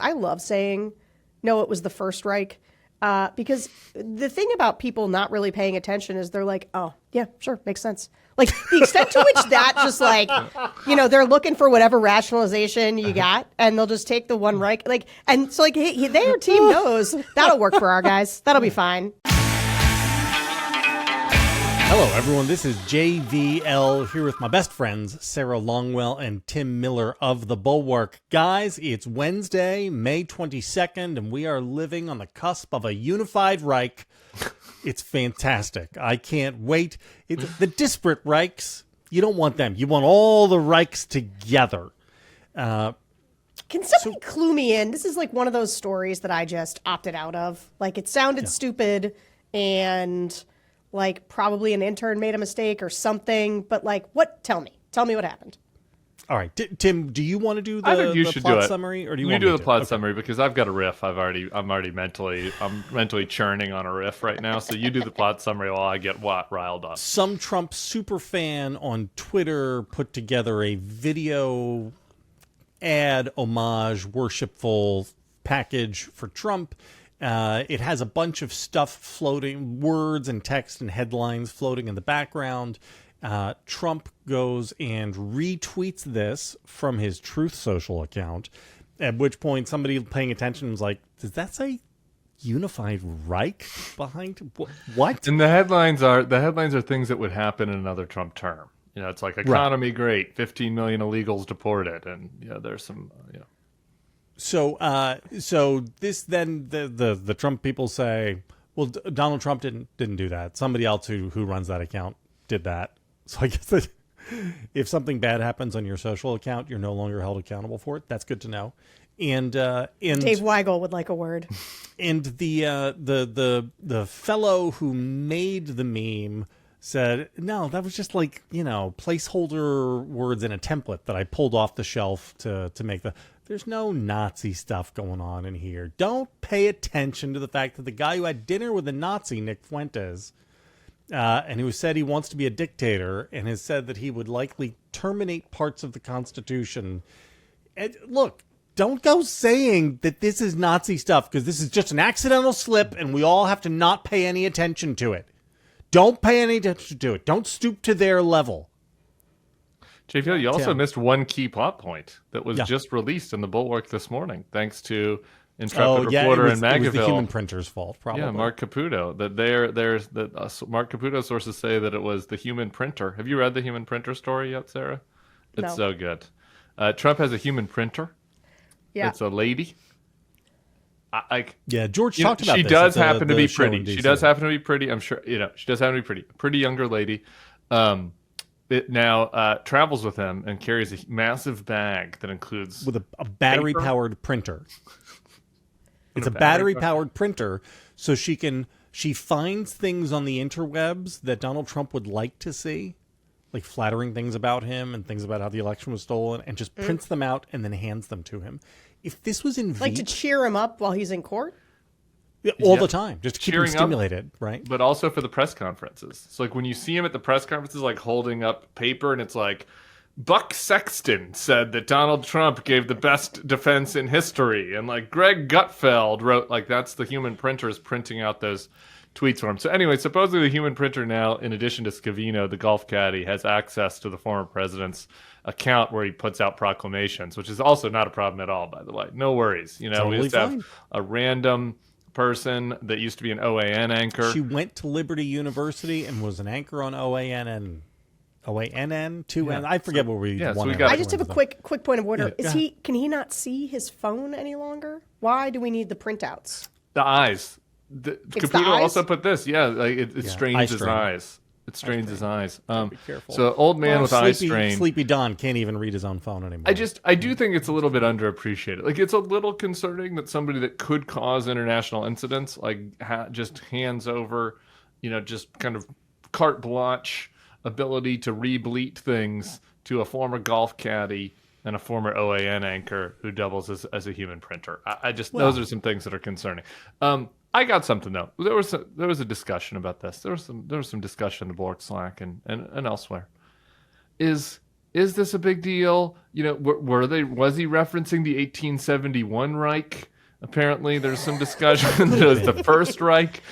I love saying, no, it was the First Reich. Because the thing about people not really paying attention is they're like, oh, yeah, sure, makes sense. Like the extent to which that just like, they're looking for whatever rationalization you got and they'll just take the one Reich. Like, and so like their team knows that'll work for our guys. That'll be fine. Hello, everyone. This is JVL here with my best friends, Sarah Longwell and Tim Miller of the Bulwark. Guys, it's Wednesday, May 22nd, and we are living on the cusp of a unified Reich. It's fantastic. I can't wait. It's the disparate Reichs, you don't want them. You want all the Reichs together. Can somebody clue me in? This is like one of those stories that I just opted out of. Like, it sounded stupid and... like probably an intern made a mistake or something, but like, what? Tell me what happened. All right, Tim, do you want to do the plot summary, or do you want do me the plot summary? Because I've got a riff. I'm already mentally churning on a riff right now. So you do the plot summary while I get riled up. Some Trump superfan on Twitter put together a video ad homage worshipful package for Trump. It has a bunch of stuff floating, words and text and headlines floating in the background. Trump goes and retweets this from his Truth Social account, at which point somebody paying attention was like, does that say unified Reich behind what? And the headlines are things that would happen in another Trump term. It's like economy great, 15 million illegals deported, and there's some So this then the Trump people say, well, Donald Trump didn't do that. Somebody else who runs that account did that. So I guess that if something bad happens on your social account, you're no longer held accountable for it. That's good to know. And Dave Weigel would like a word. And the fellow who made the meme said, no, that was just like, placeholder words in a template that I pulled off the shelf to make there's no Nazi stuff going on in here. Don't pay attention to the fact that the guy who had dinner with a Nazi, Nick Fuentes, and who said he wants to be a dictator and has said that he would likely terminate parts of the Constitution. And look, don't go saying that this is Nazi stuff, because this is just an accidental slip and we all have to not pay any attention to it. Don't pay any attention to it. Don't stoop to their level. JPL, you also missed one key plot point that was just released in the Bulwark this morning, thanks to intrepid reporter in MAGAville. It was the human printer's fault, probably. Yeah, Mark Caputo. Mark Caputo sources say that it was the human printer. Have you read the human printer story yet, Sarah? It's so good. Trump has a human printer. Yeah, it's a lady. George talked about this. She does happen to be pretty. She does happen to be pretty. I'm sure. She does happen to be pretty. A pretty younger lady. It now travels with him and carries a massive bag that includes with a battery-powered printer. It's a battery-powered printer, so she finds things on the interwebs that Donald Trump would like to see, like flattering things about him and things about how the election was stolen, and just prints them out and then hands them to him. If this was in like to cheer him up while he's in court. All the time, just to keep him stimulated, right? But also for the press conferences. So like when you see him at the press conferences, like holding up paper, and it's like, Buck Sexton said that Donald Trump gave the best defense in history, and like Greg Gutfeld wrote, like that's the human printers printing out those tweets for him. So anyway, supposedly the human printer now, in addition to Scavino, the golf caddy, has access to the former president's account where he puts out proclamations, which is also not a problem at all, by the way. No worries. Totally we just have a random person that used to be an OAN anchor. She went to Liberty University and was an anchor on OANN 2N. I forget what we wanted. I just have a quick point of order. Can he not see his phone any longer? Why do we need the printouts? The eyes. Caputo also put this. It strains his eyes. It strains his eyes. Be careful. So old man with eye strain. Sleepy Don can't even read his own phone anymore. I do think it's a little bit underappreciated. Like, it's a little concerning that somebody that could cause international incidents, like just hands over, just kind of carte blanche ability to re-bleat things to a former golf caddy and a former OAN anchor who doubles as a human printer. Those are some things that are concerning. I got something though. There was a discussion about this. There was some discussion in the Bulwark Slack and elsewhere. Is is this a big deal? You know, was he referencing the 1871 Reich? Apparently, there's some discussion that it was the First Reich,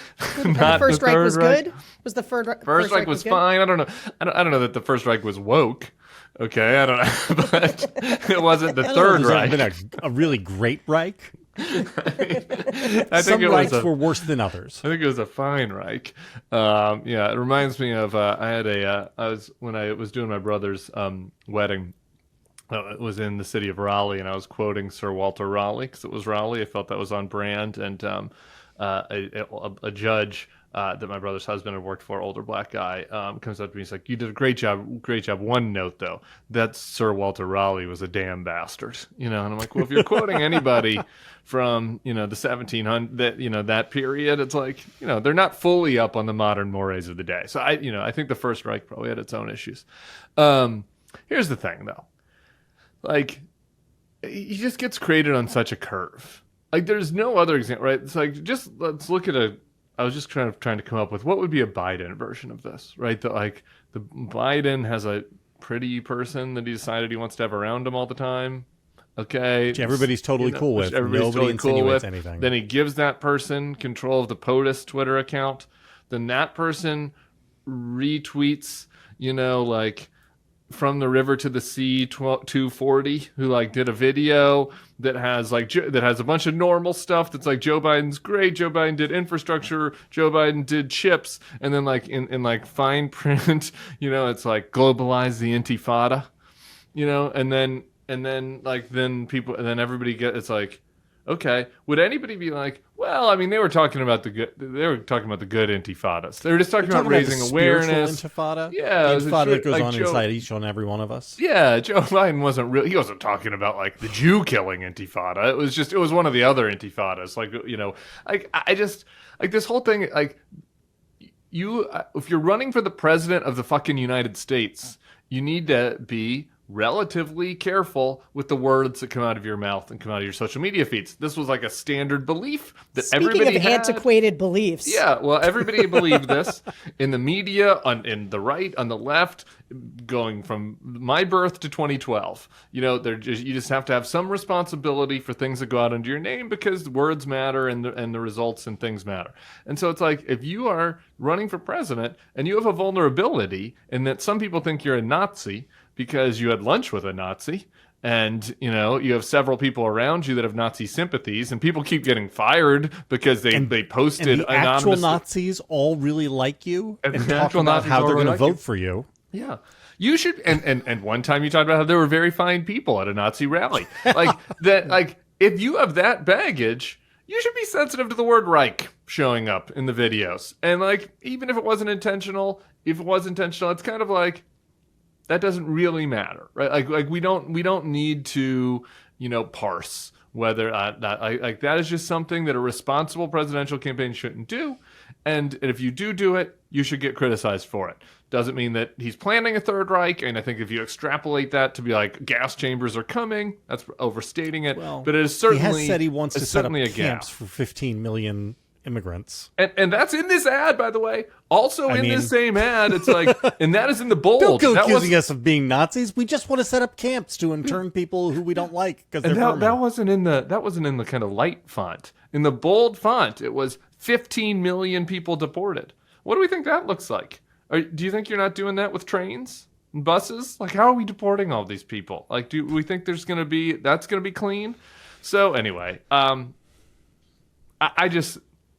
not the First the Reich Third was Reich. good? Was the First Reich was good? fine. I don't know. I don't know that the First Reich was woke. Okay, I don't know, but it wasn't the Third Reich. Been a really great Reich. I Some think it Reichs was were worse than others. I think it was a fine Reich. Yeah, it reminds me of when I was doing my brother's wedding. It was in the city of Raleigh, and I was quoting Sir Walter Raleigh because it was Raleigh. I felt that was on brand, and a judge that my brother's husband had worked for, older black guy, comes up to me. He's like, "You did a great job. One note though, that Sir Walter Raleigh was a damn bastard." You know, and I'm like, well, if you're quoting anybody from the 1700s, that period, it's like they're not fully up on the modern mores of the day. So I think the First Reich probably had its own issues. Here's the thing though. Like, he just gets created on such a curve. Like, there's no other example, right? It's like, let's look at I was just trying to come up with what would be a Biden version of this, right? The Biden has a pretty person that he decided he wants to have around him all the time. Okay. Which everybody's totally cool with. Nobody insinuates anything. Then he gives that person control of the POTUS Twitter account. Then that person retweets, From the River to the Sea 240, who did a video that has a bunch of normal stuff that's like Joe Biden's great, Joe Biden did infrastructure, Joe Biden did chips, and then in fine print, it's like globalize the Intifada, and then everybody it's like, okay, would anybody be like, well, I mean, they were talking about the good intifadas. They were just talking about raising awareness. Intifada? Yeah. The intifada that goes on inside each and every one of us. Yeah, Joe Biden he wasn't talking about the Jew killing intifada. It was one of the other intifadas. I just this whole thing, if you're running for the president of the fucking United States, you need to be relatively careful with the words that come out of your mouth and come out of your social media feeds. This was a standard belief that everybody had. Speaking of antiquated beliefs. Yeah, well, everybody believed this in the media, in the right, on the left, going from my birth to 2012. You just have to have some responsibility for things that go out under your name because words matter and the results and things matter. And so it's like, if you are running for president and you have a vulnerability in that some people think you're a Nazi because you had lunch with a Nazi, and you have several people around you that have Nazi sympathies, and people keep getting fired because they posted and the actual Nazis all really like you and talk about Nazis how they're really going to like vote you. for you. Yeah. You should, and one time you talked about how there were very fine people at a Nazi rally. If you have that baggage, you should be sensitive to the word Reich showing up in the videos. And even if it wasn't intentional, it's kind of like, that doesn't really matter, right? We don't need to, parse whether that is just something that a responsible presidential campaign shouldn't do. And if you do it, you should get criticized for it. Doesn't mean that he's planning a Third Reich. And I think if you extrapolate that to be gas chambers are coming, that's overstating it. Well, but it is certainly, he has said he wants to set up a camps gap for 15 million immigrants. And that's in this ad, by the way. Also this same ad, it's and that is in the Bold. Don't go accusing us of being Nazis. We just want to set up camps to intern people who we don't like because they're vermin. That wasn't in the kind of light font. In the bold font, it was 15 million people deported. What do we think that looks like? Do you think you're not doing that with trains and buses? How are we deporting all these people? Do we think that's going to be clean? So anyway,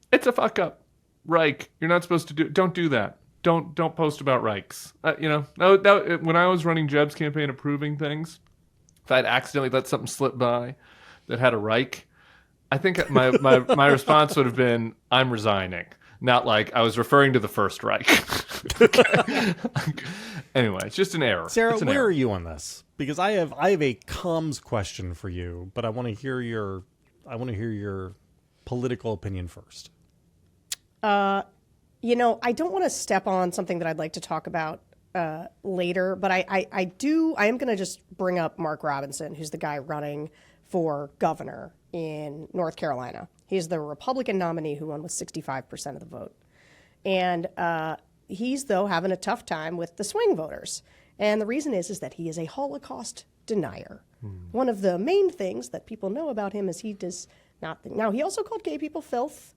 it's a fuck up. Reich, you're not supposed to don't do that. Don't post about Reichs. When I was running Jeb's campaign approving things, if I'd accidentally let something slip by that had a Reich, I think my response would have been, I'm resigning. Not I was referring to the First Reich. Anyway, it's just an error. Sarah, where are you on this? Because I have a comms question for you, but I want to hear your political opinion first. I don't want to step on something that I'd like to talk about later, but I am going to just bring up Mark Robinson, who's the guy running for governor in North Carolina. He's the Republican nominee who won with 65% of the vote. And he's, though, having a tough time with the swing voters. And the reason is that he is a Holocaust denier. One of the main things that people know about him is he does not. Now, he also called gay people filth,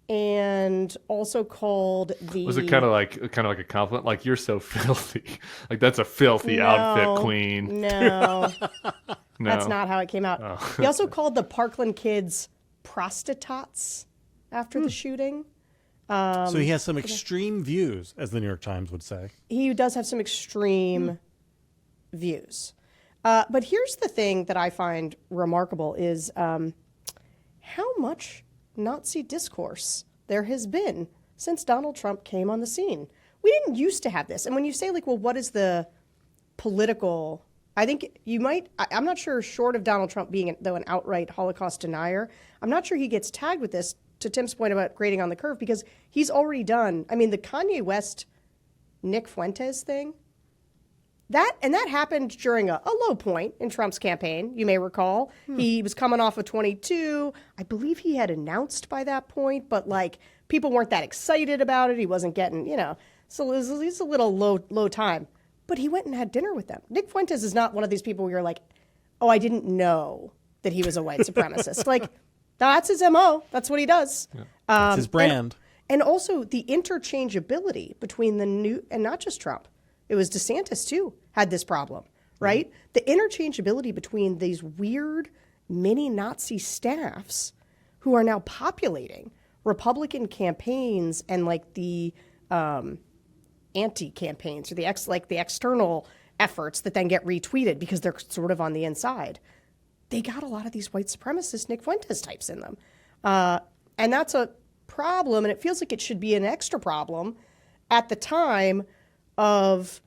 and also called the. Was it kind of like a compliment? Like, you're so filthy. Like, that's a filthy outfit, queen. No, No. that's not how it came out. Oh. He also called the Parkland kids prostitutes after the shooting. So he has some extreme views, as the New York Times would say. He does have some extreme views. But here's the thing that I find remarkable is how much Nazi discourse there has been since Donald Trump came on the scene. We didn't used to have this. And when you say, like, well, what is the political... I think you might... I'm not sure, short of Donald Trump being, though, an outright Holocaust denier, I'm not sure he gets tagged with this, to Tim's point about grading on the curve, because he's already done... I mean, the Kanye West, Nick Fuentes thing, that happened during a low point in Trump's campaign, you may recall. He was coming off of 22. I believe he had announced by that point, but, like, people weren't that excited about it. He wasn't getting, so it was a little low time. But he went and had dinner with them. Nick Fuentes is not one of these people where you're like, oh, I didn't know that he was a white supremacist. Like, that's his MO. That's what he does. Yeah. That's his brand. And also the interchangeability between the new, and not just Trump, it was DeSantis too, had this problem, right? The interchangeability between these weird mini Nazi staffs who are now populating Republican campaigns and, like, the anti-campaigns or the external efforts that then get retweeted because they're sort of on the inside. They got a lot of these white supremacist Nick Fuentes types in them. And that's a problem, and it feels like it should be an extra problem at the time of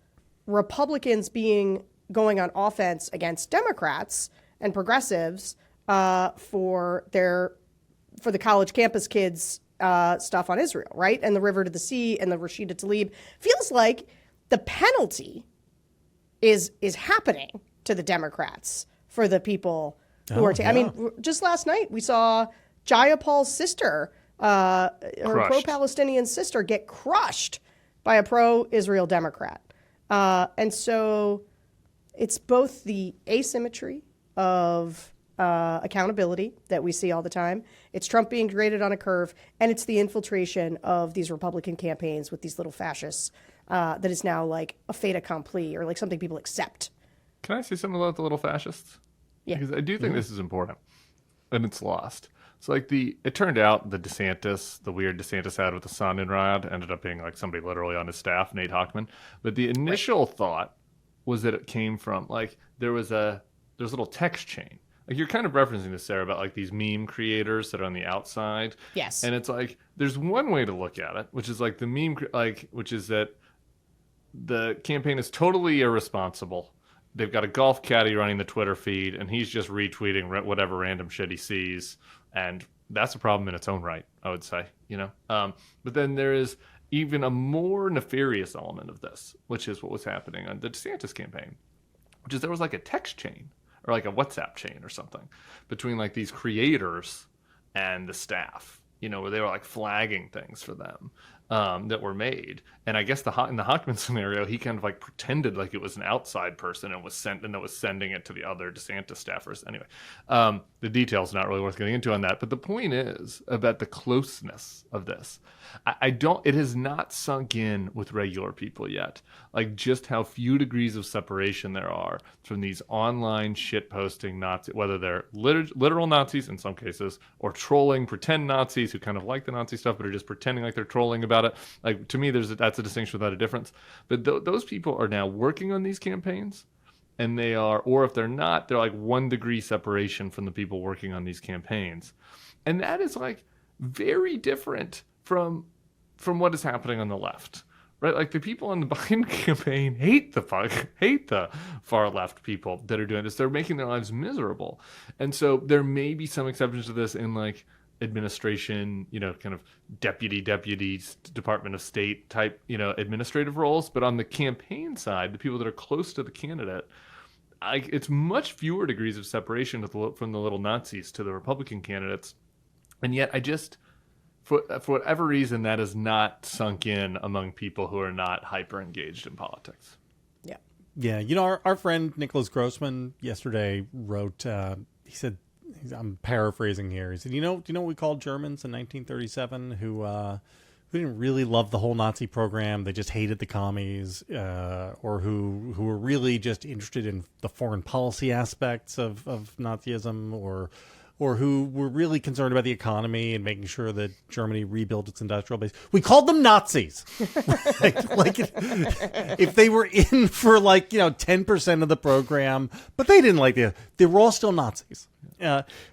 Republicans going on offense against Democrats and progressives for the college campus kids stuff on Israel, right? And the River to the Sea and the Rashida Tlaib. Feels like the penalty is happening to the Democrats for the people who are. I mean, just last night we saw Jayapal's sister, her pro-Palestinian sister, get crushed by a pro-Israel Democrat. And so it's both the asymmetry of accountability that we see all the time. It's Trump being graded on a curve, and it's the infiltration of these Republican campaigns with these little fascists that is now like a fait accompli, or like something people accept. Can I say something about the little fascists? Yeah. Because I do think this is important, and it's lost. So, like, it turned out the weird DeSantis had with the Sandin riot ended up being like somebody literally on his staff, Nate Hochman. But the initial thought was that it came from, like, there's a little text chain. Like, you're kind of referencing this, Sarah, about, like, these meme creators that are on the outside. Yes. And it's like, there's one way to look at it, which is like the meme, which is that the campaign is totally irresponsible. They've got a golf caddy running the Twitter feed, and he's just retweeting whatever random shit he sees. And that's a problem in its own right, I would say, But then there is even a more nefarious element of this, which is what was happening on the DeSantis campaign, which is there was like a text chain or like a WhatsApp chain or something between like these creators and the staff, where they were like flagging things for them that were made. And I guess in the Hochman scenario, he kind of like pretended like it was an outside person and was sending it to the other DeSantis staffers. Anyway, the details not really worth getting into on that. But the point is about the closeness of this. It has not sunk in with regular people yet, like just how few degrees of separation there are from these online shitposting Nazis, whether they're literal Nazis in some cases or trolling pretend Nazis who kind of like the Nazi stuff but are just pretending like they're trolling about it. Like, to me, that's a distinction without a difference. But those people are now working on these campaigns, and they are, or if they're not, they're like 1 degree separation from the people working on these campaigns. And that is like very different from what is happening on the left, right? Like, the people on the Biden campaign hate the far left people that are doing this. They're making their lives miserable. And so there may be some exceptions to this in like administration, kind of deputy Department of State type, administrative roles. But on the campaign side, the people that are close to the candidate, it's much fewer degrees of separation from the little Nazis to the Republican candidates. And yet for whatever reason, that is not sunk in among people who are not hyper engaged in politics. Yeah. Yeah, our friend Nicholas Grossman yesterday wrote. He said, I'm paraphrasing here. He said, do you know what we called Germans in 1937 who didn't really love the whole Nazi program? They just hated the commies, or who were really just interested in the foreign policy aspects of Nazism, or who were really concerned about the economy and making sure that Germany rebuilt its industrial base. We called them Nazis. like if they were in for 10% of the program, but they didn't they were all still Nazis.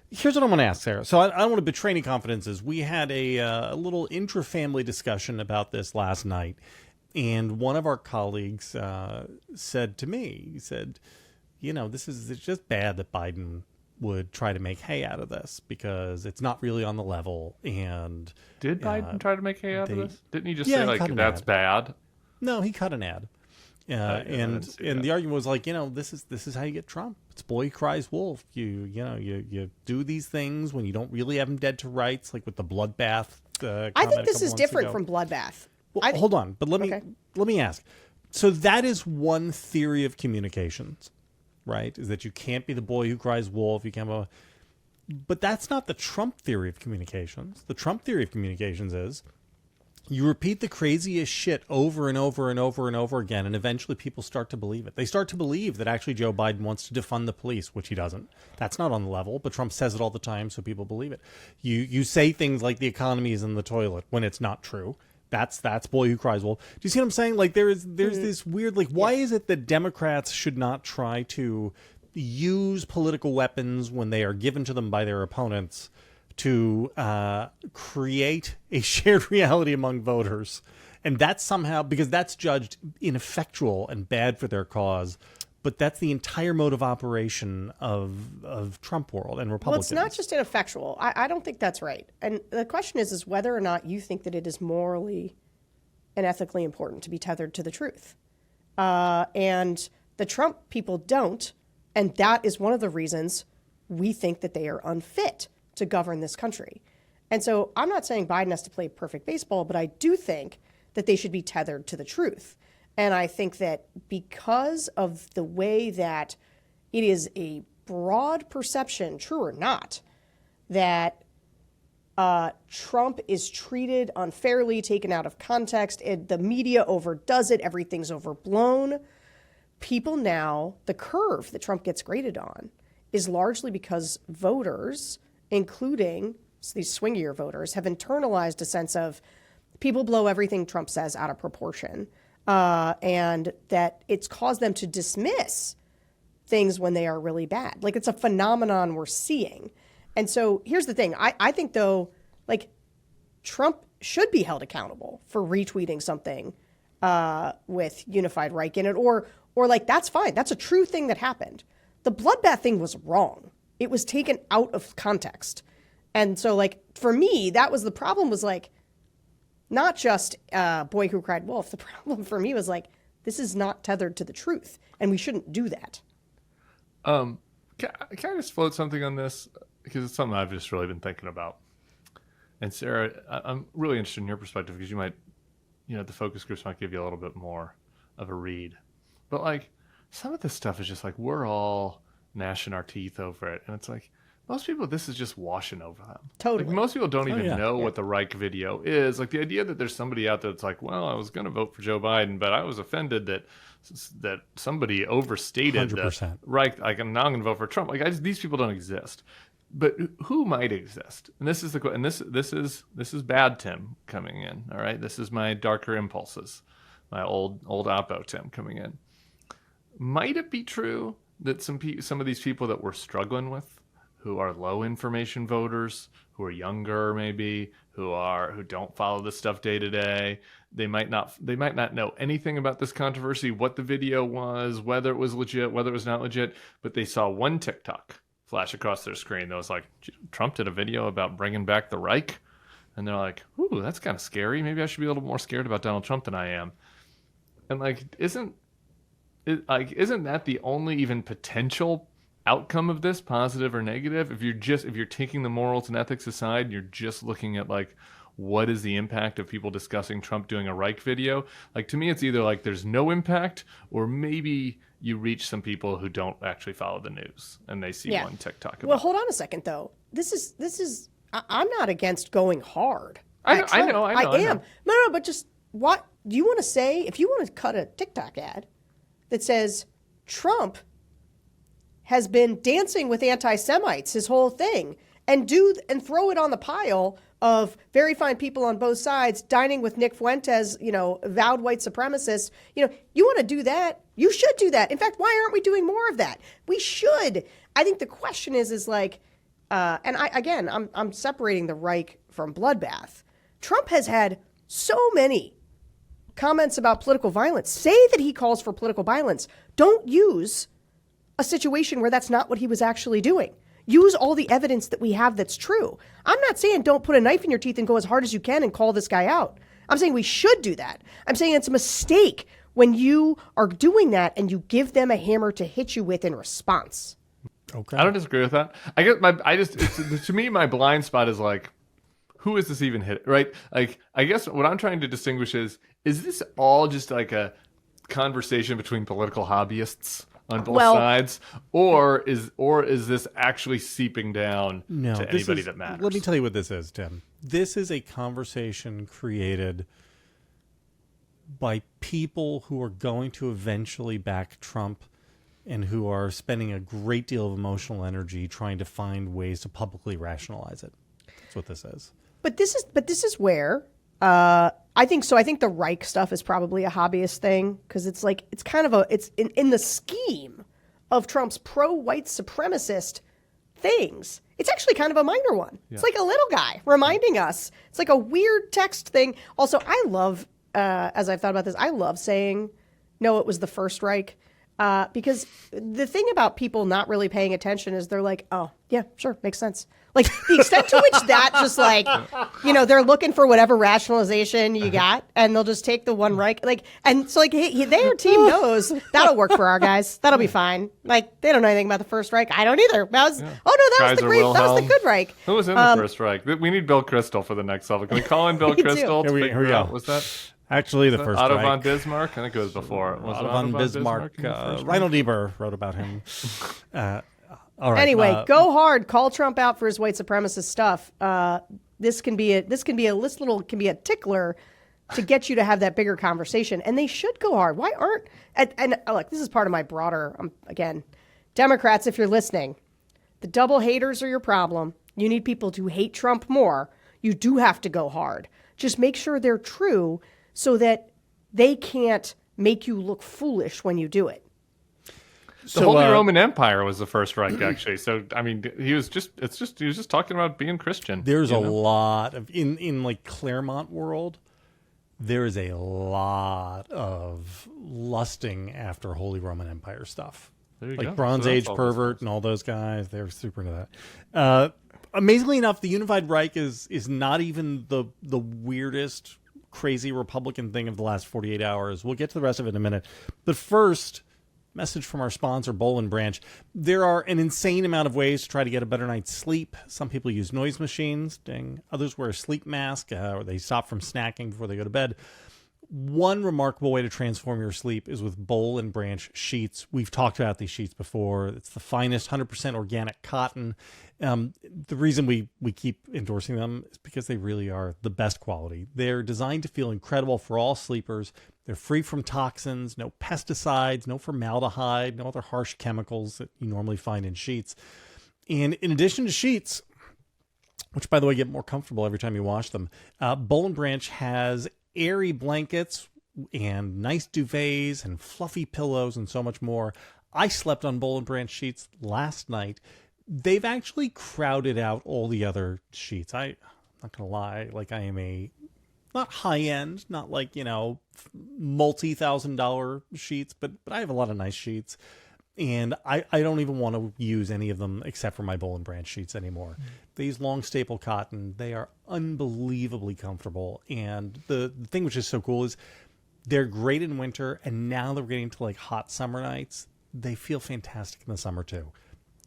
Here's what I want to ask, Sarah. So I don't want to betray any confidences. We had a little intra-family discussion about this last night, and one of our colleagues said to me, he said, it's just bad that Biden would try to make hay out of this because it's not really on the level. And did Biden try to make hay out of this? Didn't he just he say that's bad? No, he cut an ad. And the argument was this is how you get Trump. It's boy cries wolf. You do these things when you don't really have him dead to rights, like with the bloodbath. I think this is different from bloodbath. Well, hold on, but let me ask. So that is one theory of communications, right? Is that you can't be the boy who cries wolf. You can't. But that's not the Trump theory of communications. The Trump theory of communications is you repeat the craziest shit over and over and over and over again, and eventually people start to believe it. They start to believe that actually Joe Biden wants to defund the police, which he doesn't. That's not on the level, but Trump says it all the time, so people believe it. You say things like the economy is in the toilet when it's not true. That's boy who cries wolf. Do you see what I'm saying? There's this weird, why is it that Democrats should not try to use political weapons when they are given to them by their opponents to create a shared reality among voters? And that's somehow, because that's judged ineffectual and bad for their cause, but that's the entire mode of operation of Trump world and Republicans. Well, it's not just ineffectual. I don't think that's right. And the question is whether or not you think that it is morally and ethically important to be tethered to the truth. And the Trump people don't, and that is one of the reasons we think that they are unfit to govern this country. And so I'm not saying Biden has to play perfect baseball, but I do think that they should be tethered to the truth. And I think that because of the way that it is a broad perception, true or not, that Trump is treated unfairly, taken out of context, the media overdoes it, everything's overblown. People now, the curve that Trump gets graded on is largely because voters, including these swingier voters, have internalized a sense of people blow everything Trump says out of proportion, and that it's caused them to dismiss things when they are really bad. It's a phenomenon we're seeing. And so here's the thing. I think, though, Trump should be held accountable for retweeting something with unified Reich in it, or that's fine. That's a true thing that happened. The bloodbath thing was wrong. It was taken out of context. And so, for me, that was the problem, was not just boy who cried wolf. The problem for me was this is not tethered to the truth, and we shouldn't do that. Can I just float something on this? Because it's something I've just really been thinking about. And Sarah, I'm really interested in your perspective, because you might, the focus groups might give you a little bit more of a read. But some of this stuff is just we're all gnashing our teeth over it. And it's most people, this is just washing over them. Totally. Most people don't even know what the Reich video is. The idea that there's somebody out there that's well, I was going to vote for Joe Biden, but I was offended that somebody overstated 100%. the Reich. I'm now going to vote for Trump. These people don't exist. But who might exist? And this is this is bad Tim coming in. All right, this is my darker impulses, my old Oppo Tim coming in. Might it be true that some of these people that we're struggling with, who are low information voters, who are younger maybe, who don't follow this stuff day to day, they might not know anything about this controversy, what the video was, whether it was legit, whether it was not legit, but they saw one TikTok flash across their screen that was Trump did a video about bringing back the Reich, and they're ooh, that's kind of scary. Maybe I should be a little more scared about Donald Trump than I am. And isn't that the only even potential outcome of this, positive or negative? If you're taking the morals and ethics aside, you're just looking at what is the impact of people discussing Trump doing a Reich video? Like, to me, it's either like there's no impact, or maybe you reach some people who don't actually follow the news and they see one TikTok about Well, hold on a second, though. I'm not against going hard. I know. I am. No, but just what do you want to say? If you want to cut a TikTok ad that says Trump has been dancing with anti-Semites his whole thing, and throw it on the pile of very fine people on both sides dining with Nick Fuentes, vowed white supremacists. You want to do that? You should do that. In fact, why aren't we doing more of that? We should. I think the question is like, I'm separating the Reich from bloodbath. Trump has had so many comments about political violence. Say that he calls for political violence. Don't use a situation where that's not what he was actually doing. Use all the evidence that we have that's true. I'm not saying don't put a knife in your teeth and go as hard as you can and call this guy out. I'm saying we should do that. I'm saying it's a mistake when you are doing that and you give them a hammer to hit you with in response. Okay. I don't disagree with that. I guess to me, my blind spot is like, who is this even hit? Right? Like, I guess what I'm trying to distinguish is this all just like a conversation between political hobbyists on both sides, or is this actually seeping down to anybody that matters? Let me tell you what this is, Tim. This is a conversation created by people who are going to eventually back Trump and who are spending a great deal of emotional energy trying to find ways to publicly rationalize it. That's what this is. But this is where I think so. I think the Reich stuff is probably a hobbyist thing because it's in the scheme of Trump's pro-white supremacist things. It's actually kind of a minor one. Yeah. It's like a little guy reminding us. It's like a weird text thing. Also, I love, as I've thought about this, I love saying, no, it was the First Reich. Because the thing about people not really paying attention is they're like, oh, yeah, sure, makes sense. Like the extent to which that just like, they're looking for whatever rationalization you got and they'll just take the one Reich. Like, and so like their team knows that'll work for our guys. That'll be fine. Like they don't know anything about the First Reich. I don't either. That was the good Reich. Who was in the First Reich? We need Bill Crystal for the next level. Can we call in Bill Crystal? Here we go. Was that? Actually, the First Otto Reich. von Bismarck? I think it was before. Otto von Bismarck. Reinhold Niebuhr wrote about him. All right. Anyway, go hard. Call Trump out for his white supremacist stuff. This can be a tickler to get you to have that bigger conversation, and they should go hard. Why aren't? And look, this is part of my broader. Again, Democrats, if you're listening, the double haters are your problem. You need people to hate Trump more. You do have to go hard. Just make sure they're true so that they can't make you look foolish when you do it. The Holy Roman Empire was the First Reich, actually. So, I mean, he was just talking about being Christian. There's a lot of, in like Claremont world, there is a lot of lusting after Holy Roman Empire stuff. Like Bronze Age pervert and all those guys, they're super into that. Amazingly enough, the Unified Reich is not even the weirdest, crazy Republican thing of the last 48 hours. We'll get to the rest of it in a minute. But first, message from our sponsor, Boll and Branch. There are an insane amount of ways to try to get a better night's sleep. Some people use noise machines. Ding. Others wear a sleep mask, or they stop from snacking before they go to bed. One remarkable way to transform your sleep is with Boll and Branch sheets. We've talked about these sheets before. It's the finest 100% organic cotton. The reason we keep endorsing them is because they really are the best quality. They're designed to feel incredible for all sleepers. They're free from toxins, no pesticides, no formaldehyde, no other harsh chemicals that you normally find in sheets. And in addition to sheets, which by the way get more comfortable every time you wash them, Boll and Branch has airy blankets and nice duvets and fluffy pillows and so much more. I slept on Boll and Branch sheets last night. They've actually crowded out all the other sheets. I'm not going to lie. Like I am not high end, not like, multi-$1,000 sheets, but I have a lot of nice sheets. And I don't even want to use any of them except for my Boll and Branch sheets anymore. They use long staple cotton. They are unbelievably comfortable. And the thing which is so cool is they're great in winter, and now they're getting to like hot summer nights. They feel fantastic in the summer too.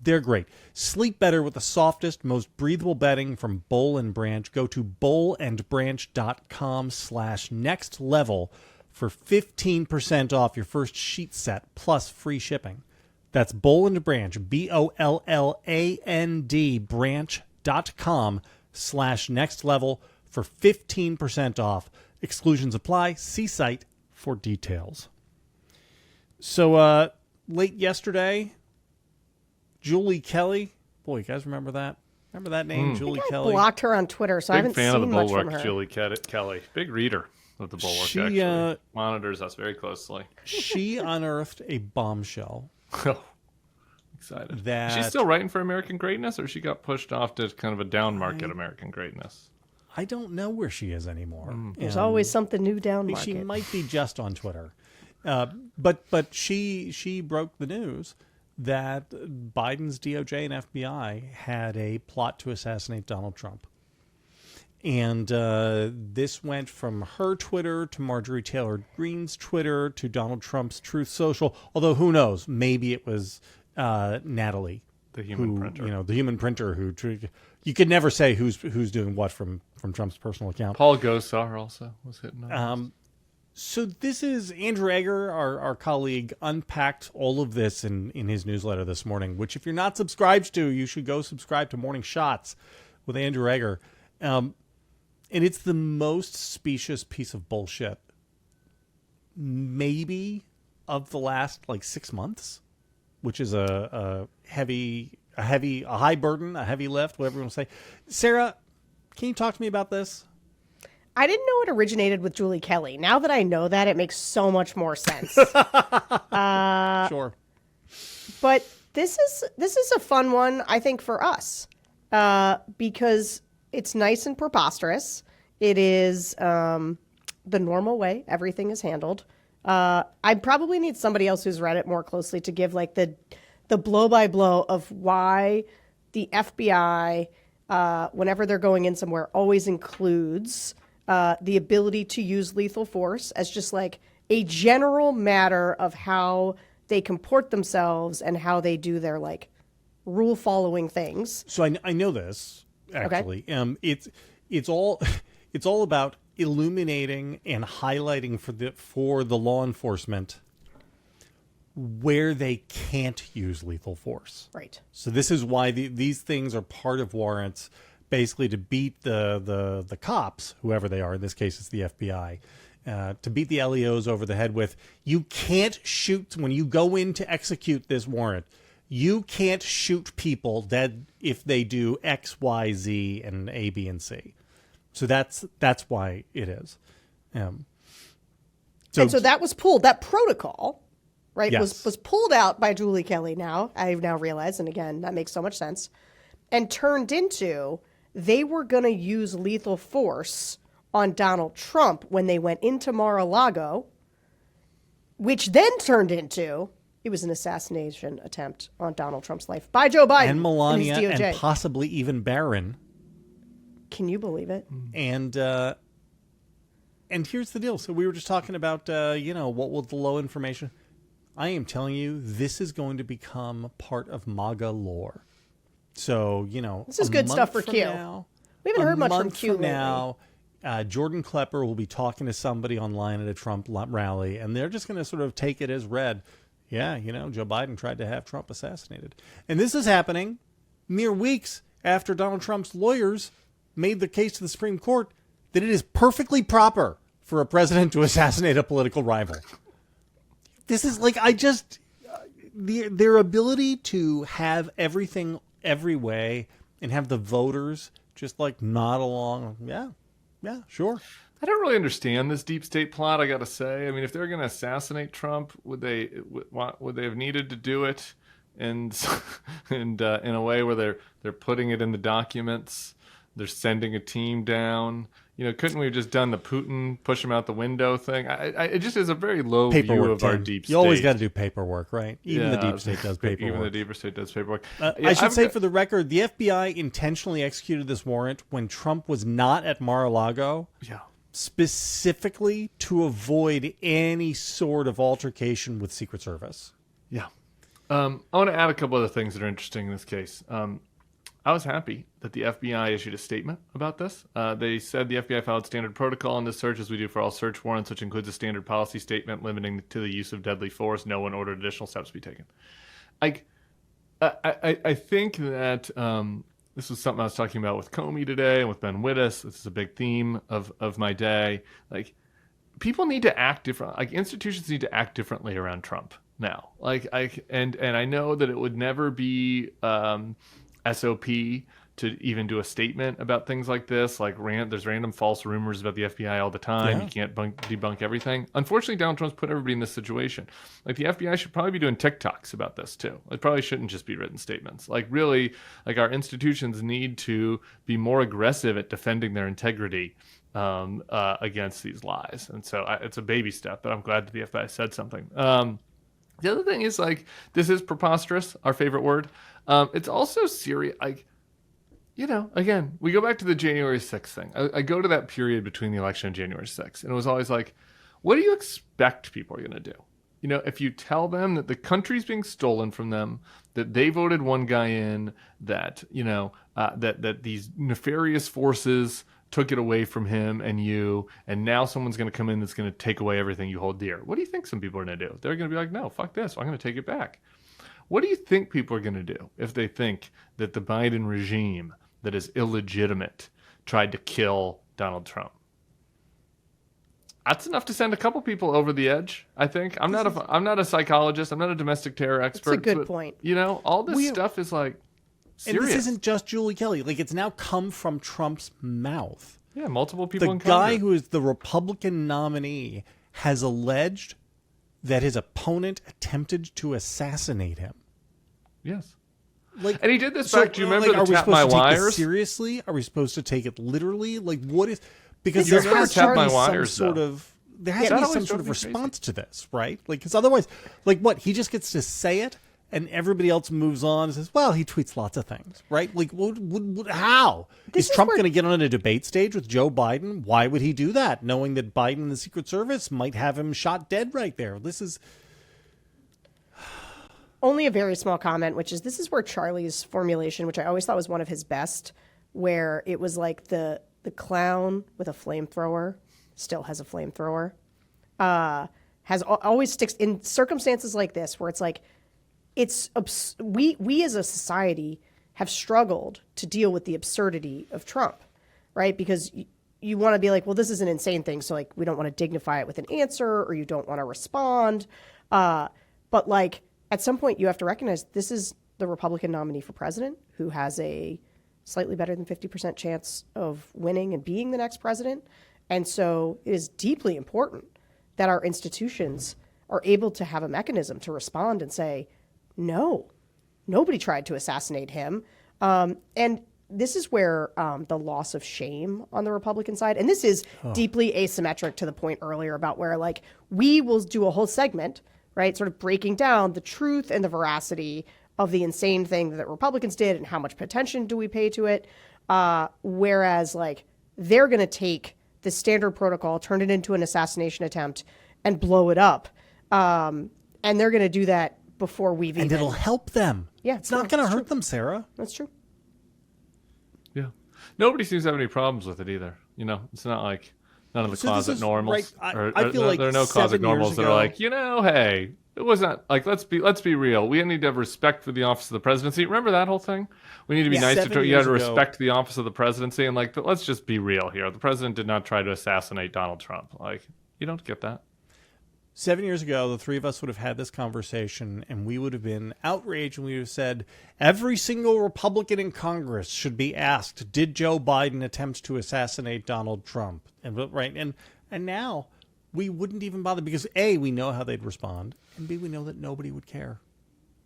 They're great. Sleep better with the softest, most breathable bedding from Boll and Branch. Go to bollandbranch.com/next level for 15% off your first sheet set plus free shipping. That's Boll and Branch, BOLLAND, branch.com/next level for 15% off. Exclusions apply. See site for details. So, late yesterday, Julie Kelly. Boy, you guys remember that? Remember that name, Julie Kelly? I blocked her on Twitter, so I haven't Big fan seen of the much from Bulwark, her. Julie Kelly. Big reader of the Bulwark, She, actually. Monitors us very closely. She unearthed a bombshell Oh, excited. that She's still writing for American Greatness, or she got pushed off to kind of a down market American Greatness? I don't know where she is anymore. There's always something new down market. She might be just on Twitter. But she broke the news that Biden's DOJ and FBI had a plot to assassinate Donald Trump. And this went from her Twitter to Marjorie Taylor Greene's Twitter to Donald Trump's Truth Social. Although who knows? Maybe it was Natalie, The human printer. the human printer who. You could never say who's doing what from Trump's personal account. Paul Gosar also was hitting on So this is Andrew Egger, our colleague, unpacked all of this in his newsletter this morning, which if you're not subscribed to, you should go subscribe to Morning Shots with Andrew Egger. And it's the most specious piece of bullshit maybe of the last 6 months, which is a high burden, a heavy lift, whatever you want to say. Sarah, can you talk to me about this? I didn't know it originated with Julie Kelly. Now that I know that, it makes so much more sense. Sure. But this is a fun one, I think, for us, because it's nice and preposterous. It is the normal way everything is handled. I probably need somebody else who's read it more closely to give the blow by blow of why the FBI, whenever they're going in somewhere, always includes the ability to use lethal force as just a general matter of how they comport themselves and how they do their rule following things. So I know this actually. Okay. It's all about illuminating and highlighting for the law enforcement where they can't use lethal force. Right. So this is why these things are part of warrants, basically to beat the cops, whoever they are. In this case, it's the FBI. To beat the LEOs over the head with, you can't shoot when you go in to execute this warrant. You can't shoot people dead if they do X, Y, Z, and A, B, and C. So that's why it is. And so that was pulled. That protocol, right, yes, was pulled out by Julie Kelly. Now I've now realized, and again, that makes so much sense, and turned into they were going to use lethal force on Donald Trump when they went into Mar-a-Lago, which then turned into it was an assassination attempt on Donald Trump's life by Joe Biden and Melania and his DOJ. and possibly even Barron. Can you believe it? And here's the deal. So we were just talking about, what will the low information. I am telling you, this is going to become part of MAGA lore. So, this is good stuff for Q. We haven't heard much from Q lately. Now, Jordan Klepper will be talking to somebody online at a Trump rally, and they're just going to sort of take it as read. Yeah, Joe Biden tried to have Trump assassinated. And this is happening mere weeks after Donald Trump's lawyers made the case to the Supreme Court that it is perfectly proper for a president to assassinate a political rival. This is their ability to have everything every way and have the voters just nod along. Yeah, sure. I don't really understand this deep state plot, I got to say. I mean, if they're going to assassinate Trump, would they have needed to do it in a way where they're putting it in the documents? They're sending a team down. Couldn't we have just done the Putin push him out the window thing? It just is a very low Paperwork, view of our Tim. deep state. You always got to do paperwork, right? Even the deep state does paperwork. Even the deeper state does paperwork. I should say for the record, the FBI intentionally executed this warrant when Trump was not at Mar-a-Lago. Yeah. Specifically to avoid any sort of altercation with Secret Service. Yeah. I want to add a couple other things that are interesting in this case. I was happy that the FBI issued a statement about this. They said the FBI followed standard protocol in this search as we do for all search warrants, which includes a standard policy statement limiting to the use of deadly force. No one ordered additional steps to be taken. I think that this was something I was talking about with Comey today and with Ben Wittes. This is a big theme of my day. Like, people need to act different. Like, institutions need to act differently around Trump now. And I know that it would never be SOP to even do a statement about things like this. Like, there's random false rumors about the FBI all the time. Yeah. You can't debunk everything. Unfortunately, Donald Trump's put everybody in this situation. Like, the FBI should probably be doing TikToks about this too. It probably shouldn't just be written statements. Like, really, like, our institutions need to be more aggressive at defending their integrity against these lies. And so it's a baby step, but I'm glad that the FBI said something. The other thing is, like, this is preposterous, our favorite word. It's also serious. Like, you know, again, we go back to the January 6th thing. I go to that period between the election and January 6th, and it was always like, what do you expect people are going to do? You know, if you tell them that the country's being stolen from them, that they voted one guy in, that, you know, that these nefarious forces took it away from him and you, and now someone's going to come in that's going to take away everything you hold dear. What do you think some people are going to do? They're going to be like, no, fuck this. I'm going to take it back. What do you think people are going to do if they think that the Biden regime that is illegitimate tried to kill Donald Trump? That's enough to send a couple people over the edge, I think. I'm not a psychologist. I'm not a domestic terror expert. That's a good point. You know, all this stuff is like serious. And this isn't just Julie Kelly. Like, it's now come from Trump's mouth. Yeah, multiple people in The Congress. guy who is the Republican nominee has alleged that his opponent attempted to assassinate him. Yes. Like, and he did this back. Do you remember like, the Tap My Are we supposed to take Wires? this seriously? Are we supposed to take it literally? Like, what is... Because This there is has where to be Tap My Wires, some sort though. of... There has to be some sort of response to this, right? Like, because otherwise... Like, what? He just gets to say it, and everybody else moves on and says, well, he tweets lots of things, right? Like, how? Is Trump going to get on a debate stage with Joe Biden? Why would he do that, knowing that Biden and the Secret Service might have him shot dead right there? This is... Only a very small comment, which is, this is where Charlie's formulation, which I always thought was one of his best, where it was like the clown with a flamethrower, still has a flamethrower, always sticks in circumstances like this, where it's like, we as a society have struggled to deal with the absurdity of Trump, right? Because you want to be like, well, this is an insane thing, so like we don't want to dignify it with an answer, or you don't want to respond, but like, at some point, you have to recognize this is the Republican nominee for president who has a slightly better than 50% chance of winning and being the next president. And so it is deeply important that our institutions are able to have a mechanism to respond and say, no, nobody tried to assassinate him. And this is where the loss of shame on the Republican side, and this is deeply asymmetric to the point earlier about where, like, we will do a whole segment, right, sort of breaking down the truth and the veracity of the insane thing that Republicans did and how much attention do we pay to it. Whereas, like, they're going to take the standard protocol, turn it into an assassination attempt, and blow it up. And they're going to do that before we've even... And it'll help them. Yeah, it's not going to hurt them, Sarah. That's true. Yeah. Nobody seems to have any problems with it either. You know, it's not like... None of the closet normals. Right. I feel like there are no closet normals that are like, you know, hey, it was not like, let's be real. We need to have respect for the office of the presidency. Remember that whole thing? We need to be nice to you. Had to respect the office of the presidency, and like, let's just be real here. The president did not try to assassinate Donald Trump. Like, you don't get that. 7 years ago, the three of us would have had this conversation, and we would have been outraged, and we would have said, every single Republican in Congress should be asked, did Joe Biden attempt to assassinate Donald Trump? And now we wouldn't even bother, because A, we know how they'd respond, and B, we know that nobody would care.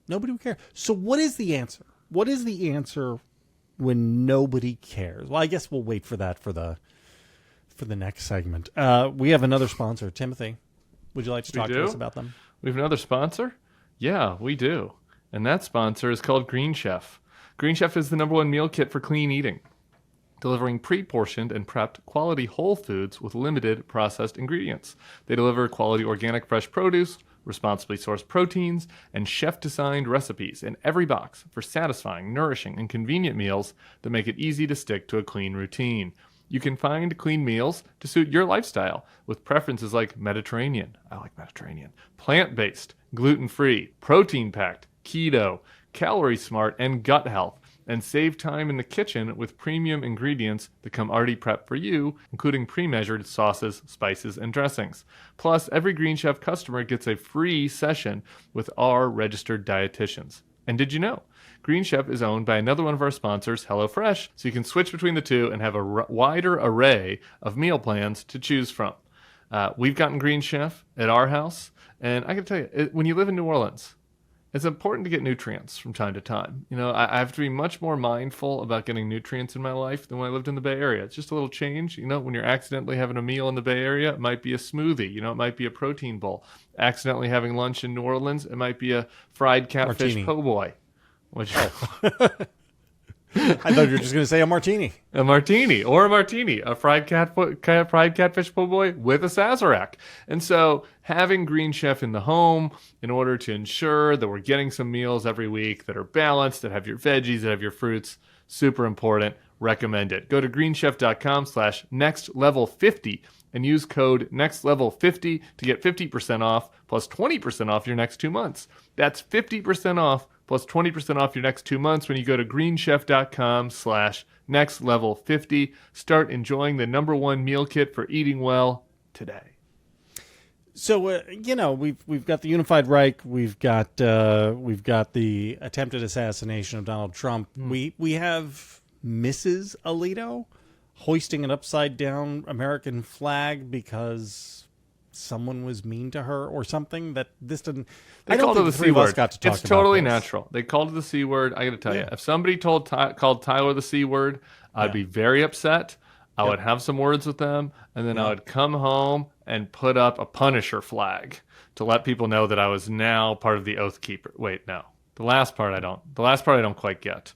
Nobody would care. So what is the answer? What is the answer when nobody cares? Well, I guess we'll wait for that for the next segment. We have another sponsor, Timothy. Would you like to talk to us about them? We have another sponsor? Yeah, we do. And that sponsor is called Green Chef. Green Chef is the #1 meal kit for clean eating, delivering pre-portioned and prepped quality whole foods with limited processed ingredients. They deliver quality organic fresh produce, responsibly sourced proteins, and chef-designed recipes in every box for satisfying, nourishing, and convenient meals that make it easy to stick to a clean routine. You can find clean meals to suit your lifestyle with preferences like Mediterranean, I like Mediterranean, plant-based, gluten-free, protein-packed, keto, calorie-smart, and gut health. And save time in the kitchen with premium ingredients that come already prepped for you, including pre-measured sauces, spices, and dressings. Plus, every Green Chef customer gets a free session with our registered dietitians. And did you know? Green Chef is owned by another one of our sponsors, HelloFresh, so you can switch between the two and have a wider array of meal plans to choose from. We've gotten Green Chef at our house, and I can tell you, when you live in New Orleans, it's important to get nutrients from time to time. You know, I have to be much more mindful about getting nutrients in my life than when I lived in the Bay Area. It's just a little change. You know, when you're accidentally having a meal in the Bay Area, it might be a smoothie. You know, it might be a protein bowl. Accidentally having lunch in New Orleans, it might be a fried catfish Martini. po' boy. Which I thought you were just going to say a martini. a martini, a fried catfish po' boy with a Sazerac. And so having Green Chef in the home in order to ensure that we're getting some meals every week that are balanced, that have your veggies, that have your fruits, super important. Recommend it. Go to greenchef.com/nextlevel50 and use code nextlevel50 to get 50% off plus 20% off your next 2 months. That's 50% off plus 20% off your next 2 months when you go to greenchef.com/nextlevel50. Start enjoying the #1 meal kit for eating well today. So you know, we've got the unified Reich, we've got the attempted assassination of Donald Trump. We have Mrs. Alito hoisting an upside down American flag because someone was mean to her or something. That this didn't. They I don't called think her the the three C of us word. got to talk It's about totally this. natural. They called her the C word. I got to tell you, Yeah. if somebody called Tyler the C word, I'd be very upset. I would have some words with them, and then I would come home and put up a Punisher flag to let people know that I was now part of the Oath Keeper. Wait, no. The last part I don't quite get.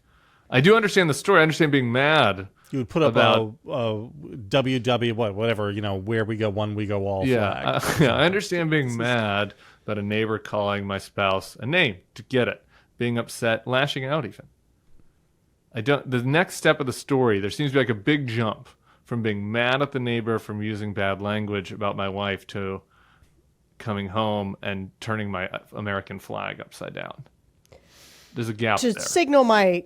I do understand the story. I understand being mad. You would put up about- a WW whatever, you know, where we go one, we go all Yeah, flag. I understand being mad about a neighbor calling my spouse a name to get it, being upset, lashing out even. The next step of the story, there seems to be like a big jump from being mad at the neighbor from using bad language about my wife to coming home and turning my American flag upside down. There's a gap To there. signal my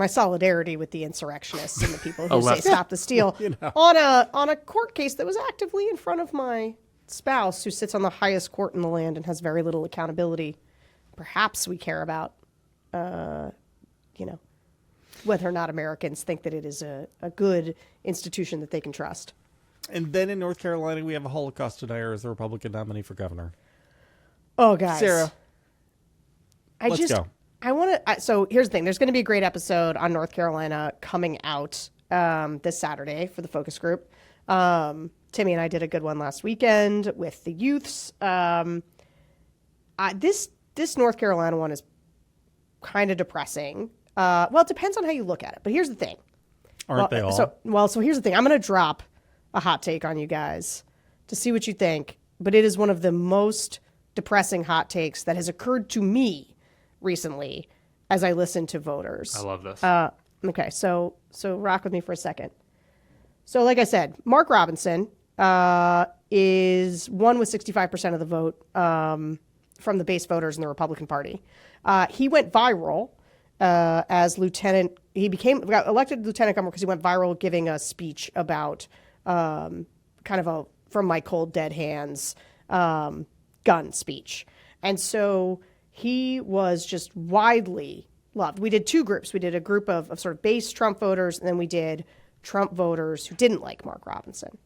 solidarity with the insurrectionists and the people who Oh, say left. stop the steal on a court case that was actively in front of my spouse, who sits on the highest court in the land and has very little accountability. Perhaps we care about, whether or not Americans think that it is a good institution that they can trust. And then in North Carolina, we have a Holocaust denier as the Republican nominee for governor. Oh, guys. Sarah, Let's go. I want to. So here's the thing. There's going to be a great episode on North Carolina coming out this Saturday for the focus group. Timmy and I did a good one last weekend with the youths. This North Carolina one is kind of depressing. Well, it depends on how you look at it. But here's the thing. Aren't they all? So here's the thing. I'm going to drop a hot take on you guys to see what you think. But it is one of the most depressing hot takes that has occurred to me recently as I listen to voters. I love this. Okay, so rock with me for a second. So like I said, Mark Robinson is won with 65% of the vote from the base voters in the Republican Party. He went viral as lieutenant. He got elected lieutenant governor because he went viral giving a speech about kind of a from my cold dead hands gun speech. And so he was just widely loved. We did two groups. We did a group of sort of base Trump voters, and then we did Trump voters who didn't like Mark Robinson.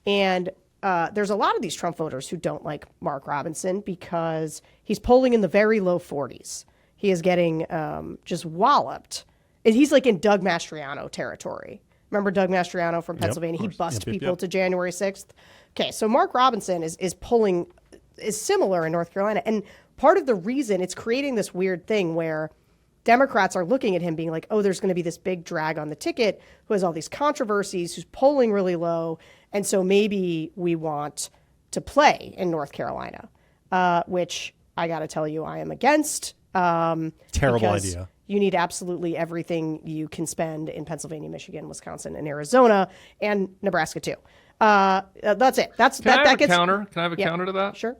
And there's a lot of these Trump voters who don't like Mark Robinson because he's polling in the very low 40s. He is getting just walloped. And he's like in Doug Mastriano territory. Remember Doug Mastriano from Pennsylvania? He bussed people to January 6th. Okay, so Mark Robinson is polling is similar in North Carolina. And part of the reason it's creating this weird thing where Democrats are looking at him being like, oh, there's going to be this big drag on the ticket who has all these controversies, who's polling really low. And so maybe we want to play in North Carolina. which I got to tell you, I am against. Terrible because idea. You need absolutely everything you can spend in Pennsylvania, Michigan, Wisconsin, and Arizona, and Nebraska too. That's it. Can I have a counter? Can I have a counter to that? Sure.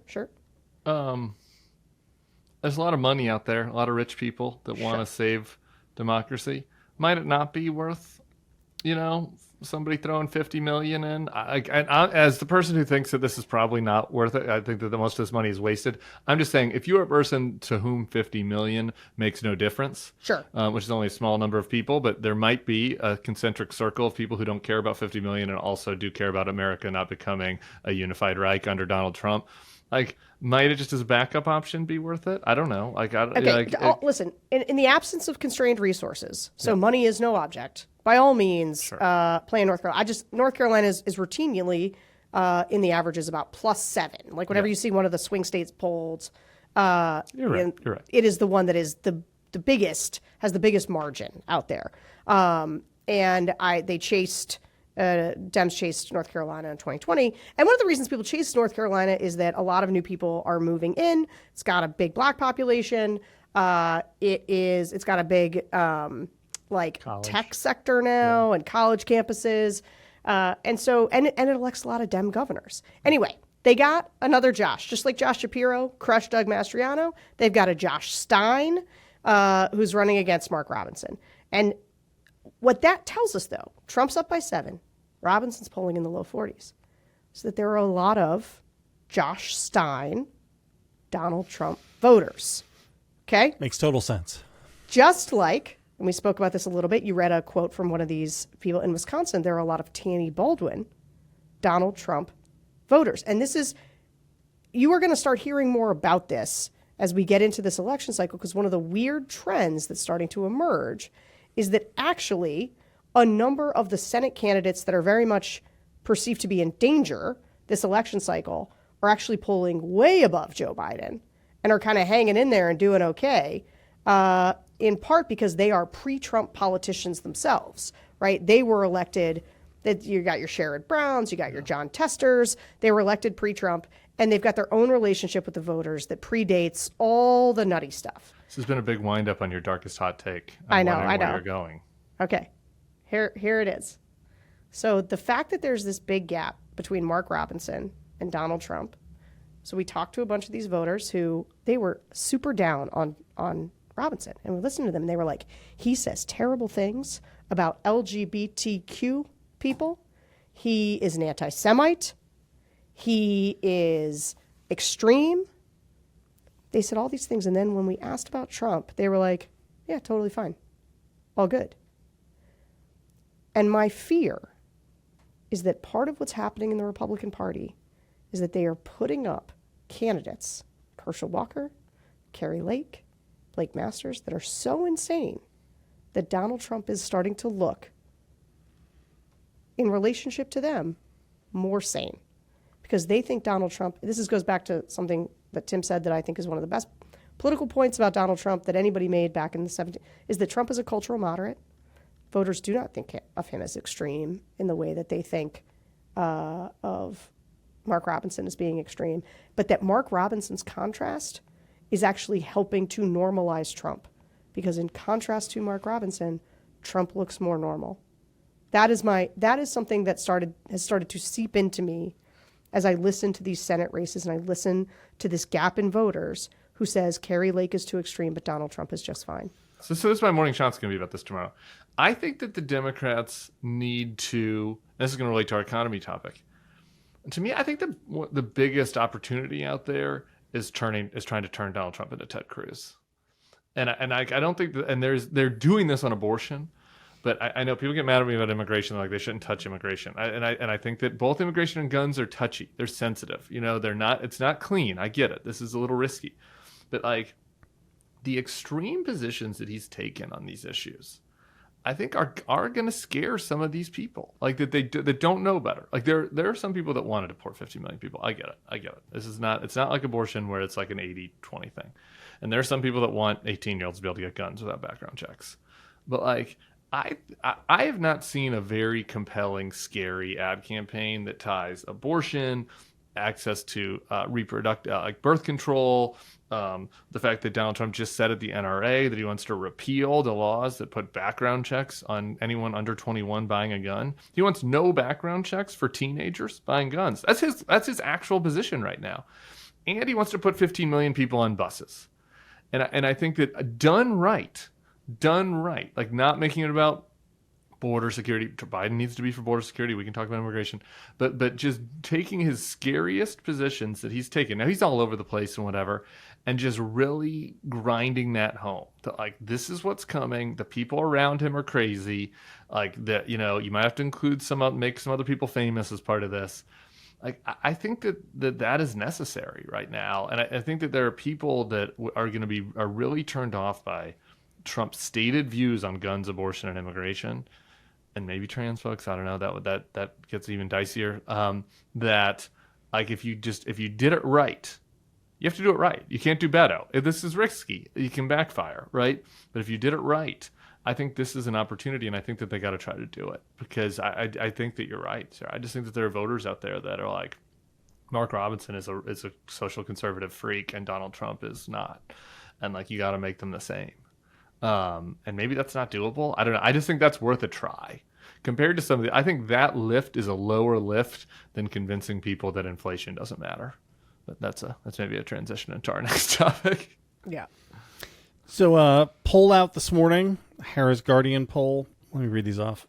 There's a lot of money out there, a lot of rich people that want to save democracy. Might it not be worth, somebody throwing $50 million in? I, as the person who thinks that this is probably not worth it, I think that the most of this money is wasted. I'm just saying, if you're a person to whom $50 million makes no difference, sure, which is only a small number of people, but there might be a concentric circle of people who don't care about $50 million and also do care about America not becoming a unified Reich under Donald Trump. Might it just as a backup option be worth it? I don't know. Listen, in the absence of constrained resources, so money is no object. By all means, play in North Carolina. North Carolina is routinely in the averages about +7. Like whenever you see one of the swing states polls, you're right. It is the one that is the biggest, has the biggest margin out there. Dems chased North Carolina in 2020. And one of the reasons people chase North Carolina is that a lot of new people are moving in. It's got a big black population. It's got a big tech sector now and college campuses. And it elects a lot of Dem governors. Anyway, they got another Josh, just like Josh Shapiro crushed Doug Mastriano. They've got a Josh Stein who's running against Mark Robinson. And what that tells us, though, Trump's up by 7. Robinson's polling in the low 40s. So that there are a lot of Josh Stein, Donald Trump voters. Okay? Makes total sense. Just like, and we spoke about this a little bit, you read a quote from one of these people in Wisconsin, there are a lot of Tammy Baldwin, Donald Trump voters. And you are going to start hearing more about this as we get into this election cycle, because one of the weird trends that's starting to emerge is that actually a number of the Senate candidates that are very much perceived to be in danger this election cycle are actually polling way above Joe Biden and are kind of hanging in there and doing okay, in part because they are pre-Trump politicians themselves, right? They were elected, that you got your Sherrod Browns, you got your John Testers, they were elected pre-Trump, and they've got their own relationship with the voters that predates all the nutty stuff. This has been a big wind-up on your darkest hot take. I know. Where you're going. Okay, here it is. So the fact that there's this big gap between Mark Robinson and Donald Trump. So we talked to a bunch of these voters who they were super down on Robinson. And we listened to them and they were like, he says terrible things about LGBTQ people. He is an anti-Semite. He is extreme. They said all these things. And then when we asked about Trump, they were like, yeah, totally fine. All good. And my fear is that part of what's happening in the Republican Party is that they are putting up candidates, Herschel Walker, Carrie Lake, Blake Masters, that are so insane that Donald Trump is starting to look, in relationship to them, more sane. Because they think Donald Trump, goes back to something that Tim said that I think is one of the best political points about Donald Trump that anybody made back in the 70s, is that Trump is a cultural moderate. Voters do not think of him as extreme in the way that they think of Mark Robinson as being extreme, but that Mark Robinson's contrast is actually helping to normalize Trump, because in contrast to Mark Robinson, Trump looks more normal. That is something that has started to seep into me as I listen to these Senate races and I listen to this gap in voters who says Carrie Lake is too extreme, but Donald Trump is just fine. So this is my morning shot's going to be about this tomorrow. I think that the Democrats need to, this is going to relate to our economy topic. To me, I think the biggest opportunity out there is trying to turn Donald Trump into Ted Cruz. And I don't think that, and they're doing this on abortion, but I know people get mad at me about immigration, like they shouldn't touch immigration. I think that both immigration and guns are touchy. They're sensitive. It's not clean. I get it. This is a little risky. But like the extreme positions that he's taken on these issues, I think are going to scare some of these people, like that don't know better. Like there are some people that want to deport 50 million people. I get it. It's not like abortion where it's like an 80-20 thing. And there are some people that want 18-year-olds to be able to get guns without background checks. But like I have not seen a very compelling, scary ad campaign that ties abortion access to reproductive, like birth control, the fact that Donald Trump just said at the NRA that he wants to repeal the laws that put background checks on anyone under 21 buying a gun. He wants no background checks for teenagers buying guns. That's his actual position right now. And he wants to put 15 million people on buses. And I think that done right, like not making it about border security. Biden needs to be for border security. We can talk about immigration, but just taking his scariest positions that he's taken. Now he's all over the place and whatever, and just really grinding that home. That like this is what's coming. The people around him are crazy. Like that, you might have to include make some other people famous as part of this. Like I think that is necessary right now, and I think that there are people that are really turned off by Trump's stated views on guns, abortion, and immigration. And maybe trans folks, I don't know, that gets even dicier. That like if you did it right, you have to do it right. You can't do beto. If this is risky, you can backfire, right? But if you did it right, I think this is an opportunity, and I think that they got to try to do it because I think that you're right, sir. I just think that there are voters out there that are like, Mark Robinson is a social conservative freak, and Donald Trump is not, and like you got to make them the same. And maybe that's not doable. I don't know. I just think that's worth a try. Compared to some of I think that lift is a lower lift than convincing people that inflation doesn't matter. But that's maybe a transition into our next topic. Yeah. So poll out this morning, Harris Guardian poll. Let me read these off.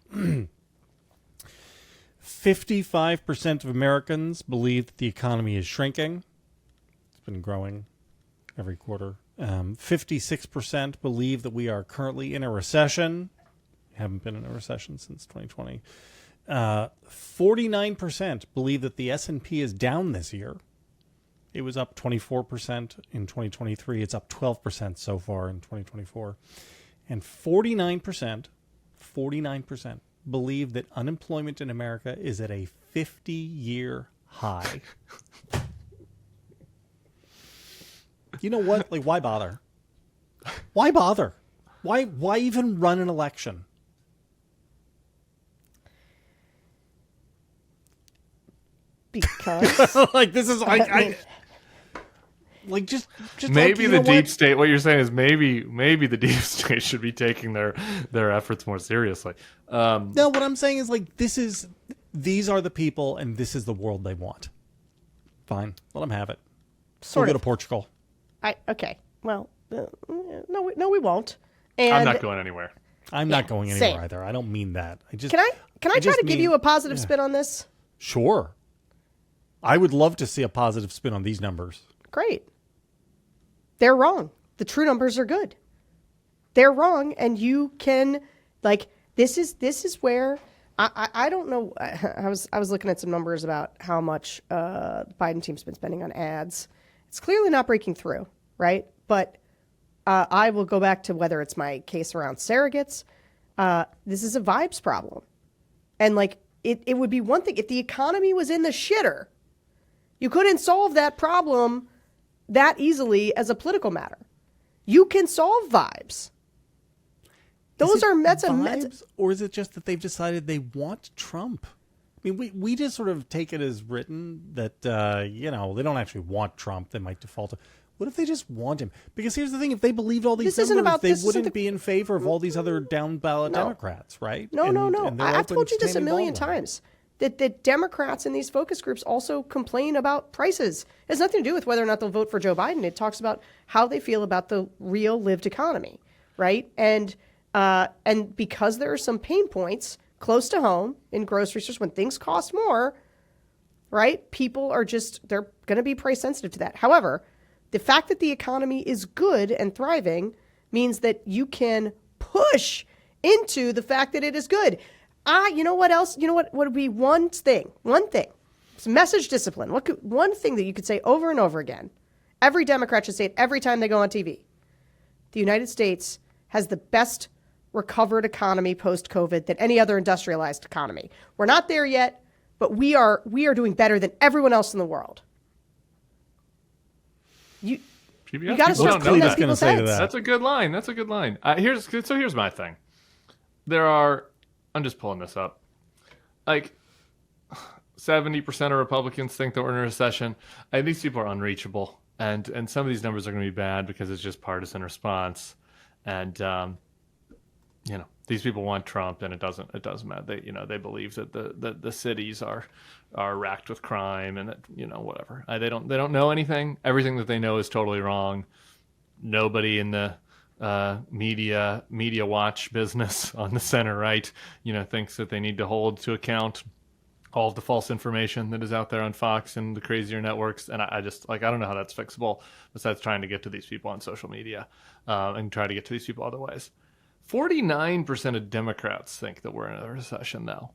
55% of Americans believe that the economy is shrinking. It's been growing every quarter. 56% believe that we are currently in a recession. Haven't been in a recession since 2020. 49% believe that the S&P is down this year. It was up 24% in 2023. It's up 12% so far in 2024. And 49% believe that unemployment in America is at a 50-year high. You know what? Like, why bother? Why bother? Why even run an election? Because like this is I like just maybe like, the deep state. What you're saying is maybe the deep state should be taking their efforts more seriously. No, what I'm saying is like these are the people, and this is the world they want. Fine, let them have it. We'll go to Portugal. Okay. Well, no, we won't. And I'm not going anywhere. I'm not going anywhere same. either. I don't mean that. Can I try to give you a positive spin on this? Sure. I would love to see a positive spin on these numbers. Great. They're wrong. The true numbers are good. They're wrong, and you can this is where I don't know. I was looking at some numbers about how much the Biden team's been spending on ads. It's clearly not breaking through, right? But I will go back to whether it's my case around surrogates. This is a vibes problem, and it would be one thing if the economy was in the shitter. You couldn't solve that problem that easily as a political matter. You can solve vibes. That's vibes, or is it just that they've decided they want Trump? I mean, we just sort of take it as written that they don't actually want Trump. They might default to. What if they just want him? Because here's the thing: if they believed all these numbers, they wouldn't be in favor of all these other down ballot Democrats, right? No. I've told you this a million times. That Democrats in these focus groups also complain about prices. It has nothing to do with whether or not they'll vote for Joe Biden. It talks about how they feel about the real lived economy, right? And because there are some pain points close to home in grocery stores when things cost more, right? People are they're going to be price sensitive to that. However, the fact that the economy is good and thriving means that you can push into the fact that it is good. You know what else? You know what would be one thing? It's message discipline. One thing that you could say over and over again? Every Democrat should say it every time they go on TV. The United States has the best recovered economy post-COVID than any other industrialized economy. We're not there yet, but we are doing better than everyone else in the world. You got to start putting that in people's heads. That's a good line. Here's my thing. I'm just pulling this up. 70% of Republicans think that we're in a recession. These people are unreachable, and some of these numbers are going to be bad because it's just partisan response, and these people want Trump, and it doesn't matter. They believe that the cities are racked with crime, and that whatever. They don't know anything. Everything that they know is totally wrong. Nobody in the media watch business on the center right, thinks that they need to hold to account all of the false information that is out there on Fox and the crazier networks. And I just I don't know how that's fixable besides trying to get to these people on social media and try to get to these people other ways. 49% of Democrats think that we're in a recession now.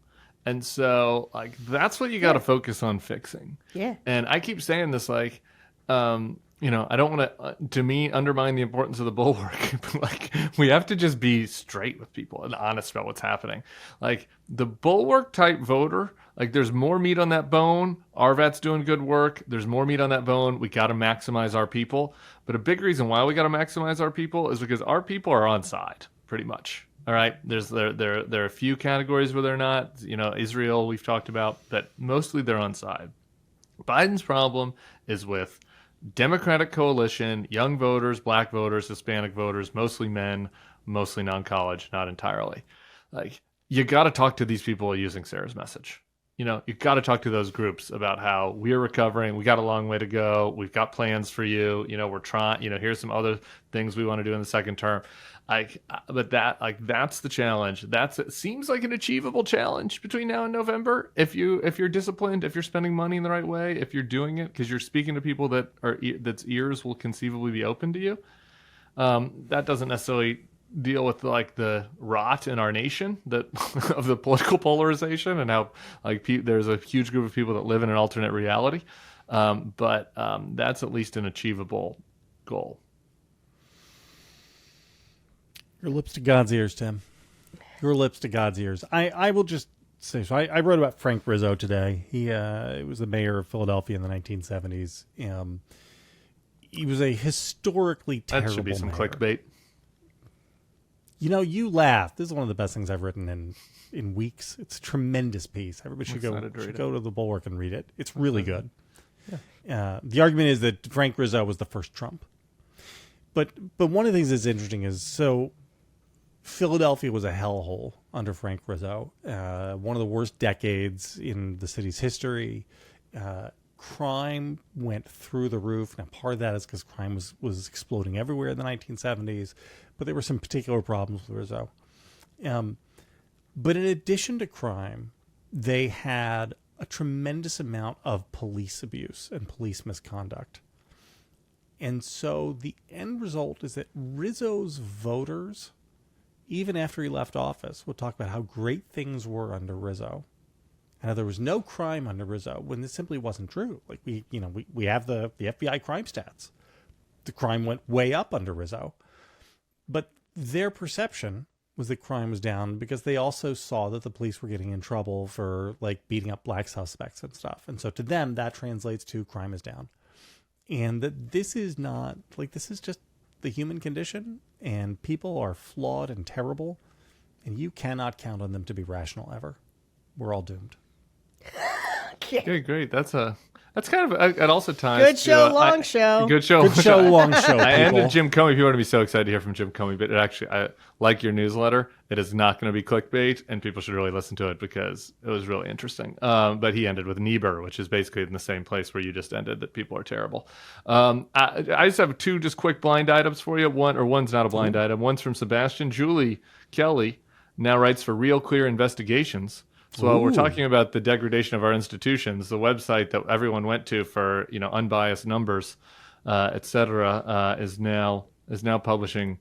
And so that's what you got to focus on fixing. Yeah. And I keep saying this, I don't want to undermine the importance of the Bulwark, but we have to just be straight with people and honest about what's happening. The Bulwark type voter, there's more meat on that bone. RVAT's doing good work. There's more meat on that bone. We got to maximize our people. But a big reason why we got to maximize our people is because our people are on side, pretty much. All right. There are a few categories where they're not. Israel we've talked about, but mostly they're on side. Biden's problem is with Democratic coalition, young voters, black voters, Hispanic voters, mostly men, mostly non-college, not entirely. You got to talk to these people using Sarah's message. You got to talk to those groups about how we're recovering. We got a long way to go. We've got plans for you. We're trying, here's some other things we want to do in the second term. But that's the challenge. It seems like an achievable challenge between now and November. If you're disciplined, if you're spending money in the right way, if you're doing it because you're speaking to people that's ears will conceivably be open to you. That doesn't necessarily deal with the rot in our nation of the political polarization and how there's a huge group of people that live in an alternate reality. But that's at least an achievable goal. Your lips to God's ears, Tim. Your lips to God's ears. I will just say, so I wrote about Frank Rizzo today. He was the mayor of Philadelphia in the 1970s. He was a historically terrible That should be some mayor. clickbait. You laugh. This is one of the best things I've written in weeks. It's a tremendous piece. Everybody should go to the Bulwark and read it. It's really good. Yeah. The argument is that Frank Rizzo was the first Trump. But one of the things that's interesting is, Philadelphia was a hellhole under Frank Rizzo. One of the worst decades in the city's history. Crime went through the roof. Now, part of that is because crime was exploding everywhere in the 1970s, but there were some particular problems with Rizzo. But in addition to crime, they had a tremendous amount of police abuse and police misconduct. And so the end result is that Rizzo's voters, even after he left office, would talk about how great things were under Rizzo. And how there was no crime under Rizzo, when this simply wasn't true. We have the FBI crime stats. The crime went way up under Rizzo. But their perception was that crime was down because they also saw that the police were getting in trouble for beating up black suspects and stuff. And so to them, that translates to crime is down. And that this is not, this is just the human condition, and people are flawed and terrible, and you cannot count on them to be rational ever. We're all doomed. Okay, great. That's kind of it. Also ties good show, long show. Good show, long show. I ended Jim Comey. People are going to be so excited to hear from Jim Comey, but I like your newsletter. It is not going to be clickbait, and people should really listen to it because it was really interesting. But he ended with Niebuhr, which is basically in the same place where you just ended, that people are terrible. I just have two quick blind items for you. One's not a blind item. One's from Sebastian. Julie Kelly now writes for Real Clear Investigations. So while we're talking about the degradation of our institutions, the website that everyone went to for unbiased numbers, et cetera, is now publishing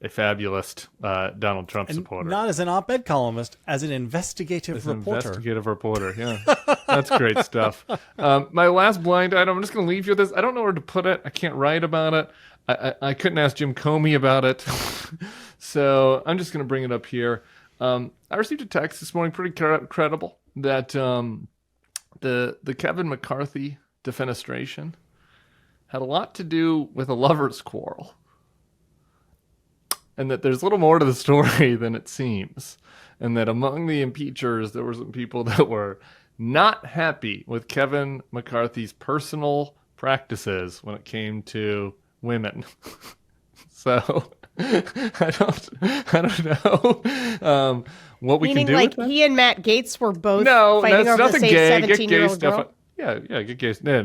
a fabulous Donald Trump supporter. Not as an op-ed columnist, as an investigative reporter. Investigative reporter, yeah. That's great stuff. My last blind item, I'm just going to leave you with this. I don't know where to put it. I can't write about it. I couldn't ask Jim Comey about it. So I'm just going to bring it up here. I received a text this morning, pretty credible, that the Kevin McCarthy defenestration had a lot to do with a lover's quarrel, and that there's a little more to the story than it seems, and that among the impeachers there were some people that were not happy with Kevin McCarthy's personal practices when it came to women. So I don't know what we Meaning, can do. like, with that. he and Matt Gaetz were both No, fighting that's over the nothing same gay. Get gay 17-year-old stuff. girl. Yeah, get gay. No.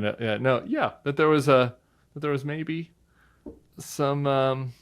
That there was maybe some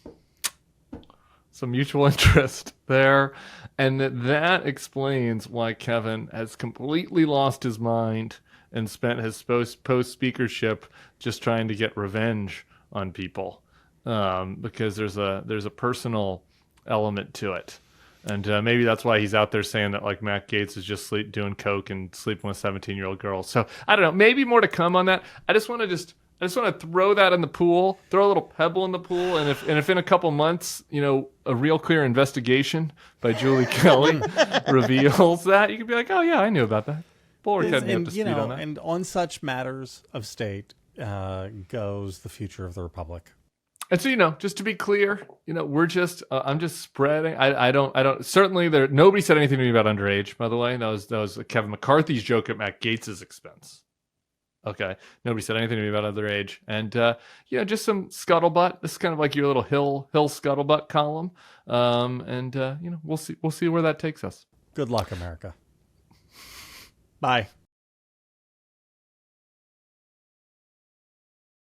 mutual interest there, and that explains why Kevin has completely lost his mind and spent his post speakership just trying to get revenge on people, because there's a personal element to it. And maybe that's why he's out there saying that, like, Matt Gaetz is just doing coke and sleeping with 17-year-old girls. So I don't know. Maybe more to come on that. I just want to throw that in the pool, throw a little pebble in the pool, and if in a couple months, a real clear investigation by Julie Kelly reveals that, you can be like, oh yeah, I knew about that. Bulwark had me up to speed on that. And on such matters of state goes the future of the republic. And so, just to be clear, we're just, I'm just spreading. I don't, certainly nobody said anything to me about underage, by the way. That was Kevin McCarthy's joke at Matt Gaetz's expense. Okay. Nobody said anything to me about underage. And, just some scuttlebutt. This is kind of like your little hill scuttlebutt column. We'll see where that takes us. Good luck, America. Bye.